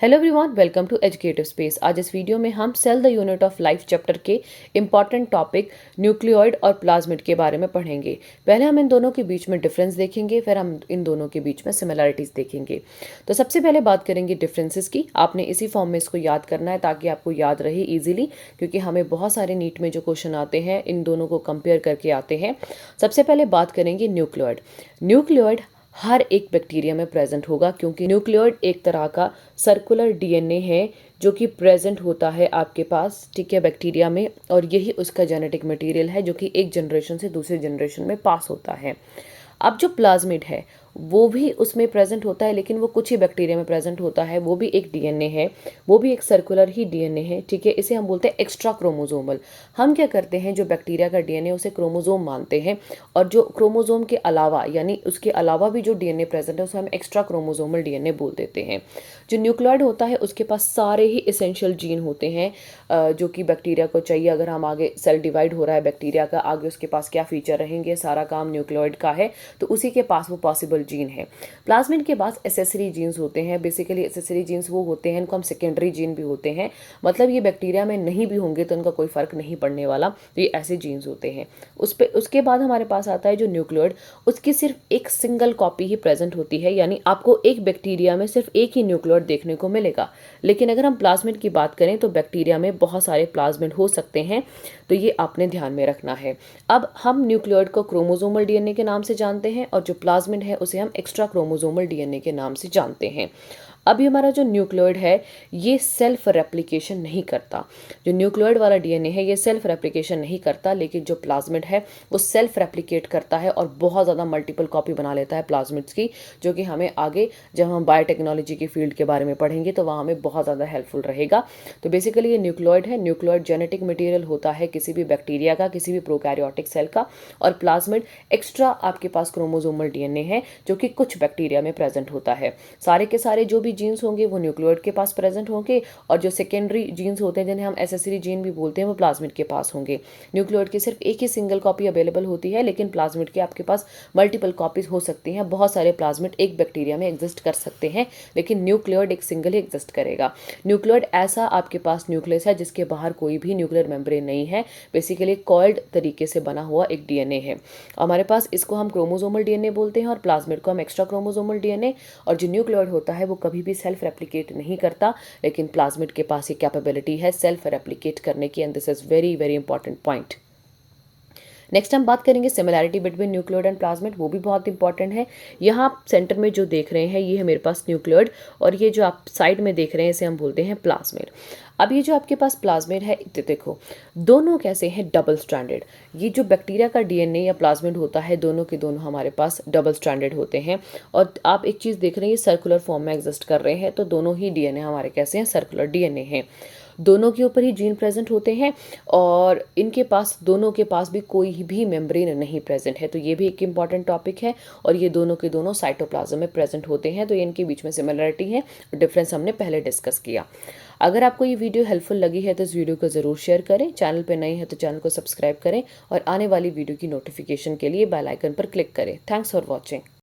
Hello everyone, welcome to educative space. आज इस video में हम cell the unit of life chapter के इम्पॉर्टेंट टॉपिक न्यूक्लियोइड और प्लाज्मिड के बारे में पढ़ेंगे। पहले हम इन दोनों के बीच में डिफरेंस देखेंगे, फिर हम इन दोनों के बीच में सिमिलैरिटीज देखेंगे। तो सबसे पहले बात करेंगे डिफरेंसेस की। आपने इसी फॉर्म में इसको याद करना है ताकि आपको याद रहे इजीली, क्योंकि हमें बहुत सारे नीट में जो क्वेश्चन आते हैं इन दोनों को कंपेयर करके आते हैं। सबसे पहले बात करेंगे न्यूक्लियोइड। न्यूक्लियोइड हर एक बैक्टीरिया में प्रेजेंट होगा, क्योंकि न्यूक्लियोइड एक तरह का सर्कुलर डीएनए है जो कि प्रेजेंट होता है आपके पास, ठीक है, बैक्टीरिया में। और यही उसका जेनेटिक मटेरियल है जो कि एक जनरेशन से दूसरे जनरेशन में पास होता है। अब जो प्लाज्मिड है वो भी उसमें प्रेजेंट होता है, लेकिन वो कुछ ही बैक्टीरिया में प्रेजेंट होता है। वो भी एक डीएनए है, वो भी एक सर्कुलर ही डीएनए है, ठीक है। इसे हम बोलते हैं एक्स्ट्रा क्रोमोजोमल। हम क्या करते हैं, जो बैक्टीरिया का डीएनए उसे क्रोमोजोम मानते हैं, और जो क्रोमोजोम के अलावा यानी उसके अलावा भी जो डीएनए प्रेजेंट है उसे हम एक्स्ट्रा क्रोमोजोमल डीएनए बोल देते हैं। जो न्यूक्लियोइड होता है उसके पास सारे ही इसेंशियल जीन होते हैं जो कि बैक्टीरिया को चाहिए। अगर हम आगे सेल डिवाइड हो रहा है बैक्टीरिया का, आगे उसके पास क्या फीचर रहेंगे, सारा काम न्यूक्लियोइड का है, तो उसी के पास वो पॉसिबल जीन है। प्लाज्मिड के पास एसेसरी जीन्स होते हैं। बेसिकली एसेसरी जीन्स वो होते हैं, इनको हम सेकेंडरी जीन भी होते हैं, मतलब ये बैक्टीरिया में नहीं भी होंगे तो इनका कोई फर्क नहीं पड़ने वाला, तो ये ऐसे जीन्स होते हैं। उसके बाद हमारे पास आता है जो न्यूक्लियोइड, उसकी सिर्फ एक सिंगल कॉपी ही प्रेजेंट होती है, यानी आपको एक बैक्टीरिया में सिर्फ एक ही न्यूक्लियोइड देखने को मिलेगा। लेकिन अगर हम प्लाज्मिड की बात करें तो बैक्टीरिया में बहुत सारे प्लाज्मिड हो सकते हैं, तो ये आपने ध्यान में रखना है। अब हम न्यूक्लियोइड को क्रोमोजोमल डीएनए के नाम से जानते हैं, और जो प्लाज्मिड है उसे हम एक्स्ट्रा क्रोमोजोमल डीएनए के नाम से जानते हैं। अभी हमारा जो न्यूक्लियोइड है ये सेल्फ रेप्लिकेशन नहीं करता। जो न्यूक्लियोइड वाला डीएनए है ये सेल्फ रेप्लिकेशन नहीं करता, लेकिन जो प्लाज्मिड है वो सेल्फ रेप्लिकेट करता है और बहुत ज़्यादा मल्टीपल कॉपी बना लेता है प्लाज्मिड्स की, जो कि हमें आगे जब हम बायोटेक्नोलॉजी की फील्ड के बारे में पढ़ेंगे तो वहाँ हमें बहुत ज़्यादा हेल्पफुल रहेगा। तो बेसिकली ये न्यूक्लियोइड है। न्यूक्लियोइड जेनेटिक मटेरियल होता है किसी भी बैक्टीरिया का, किसी भी प्रोकैरियोटिक सेल का, और प्लाज्मिड एक्स्ट्रा आपके पास क्रोमोजोमल डीएनए है जो कि कुछ बैक्टीरिया में प्रेजेंट होता है। सारे के सारे जो भी जीन्स होंगे वो न्यूक्लियोइड के पास प्रेजेंट होंगे, और जो सेकेंडरी जीन्स होते हैं जिन्हें हम एसेसरी जीन भी बोलते हैं वो प्लाज्मिड के पास होंगे। न्यूक्लियोइड की सिर्फ एक ही सिंगल कॉपी अवेलेबल होती है, लेकिन प्लाज्मिड के आपके पास मल्टीपल कॉपीज हो सकती हैं। बहुत सारे प्लाज्मिड एक बैक्टीरिया में एग्जिस्ट कर सकते हैं, लेकिन न्यूक्लियोइड एक सिंगल ही एग्जिस्ट करेगा। न्यूक्लियोइड ऐसा आपके पास न्यूक्लियस है जिसके बाहर कोई भी न्यूक्लियर मेम्ब्रेन नहीं है, बेसिकली कॉइल्ड तरीके से बना हुआ एक डीएनए है। हमारे पास इसको हम क्रोमोजोमल डीएनए बोलते हैं और प्लाज्मिड को हम एक्स्ट्रा क्रोमोजोमल डीएनए। और जो न्यूक्लियोइड होता है वो कभी भी सेल्फ रेप्लिकेट नहीं करता, लेकिन प्लाज्मिड के पास ये कैपेबिलिटी है सेल्फ रेप्लिकेट करने की, and this is very very important point. Next हम बात करेंगे similarity between nucleoid and plasmid, वो भी बहुत इंपॉर्टेंट है। यहाँ आप सेंटर में जो देख रहे हैं ये है मेरे पास न्यूक्लियोइड, और ये जो आप साइड में देख रहे हैं इसे हम बोलते हैं प्लाज्मिड। अब ये जो आपके पास प्लाज्मिड है, देखो दोनों कैसे हैं, डबल स्ट्रैंडेड। ये जो बैक्टीरिया का डीएनए या प्लाज्मिड होता है दोनों के दोनों हमारे पास डबल स्ट्रैंडेड होते हैं। और आप एक चीज़ देख रहे हैं, ये सर्कुलर फॉर्म में एग्जिस्ट कर रहे हैं, तो दोनों ही डीएनए हमारे कैसे हैं, सर्कुलर डीएनए हैं। दोनों के ऊपर ही जीन प्रेजेंट होते हैं, और इनके पास दोनों के पास भी कोई भी मेम्ब्रेन नहीं प्रेजेंट है, तो ये भी एक इंपॉर्टेंट टॉपिक है। और ये दोनों के दोनों साइटोप्लाज्म में प्रेजेंट होते हैं, तो इनके बीच में सिमिलरिटी है, डिफरेंस हमने पहले डिस्कस किया। अगर आपको ये वीडियो हेल्पफुल लगी है तो इस वीडियो को ज़रूर शेयर करें। चैनल पर नए हैं तो चैनल को सब्सक्राइब करें, और आने वाली वीडियो की नोटिफिकेशन के लिए बेल आइकन पर क्लिक करें। Thanks for watching.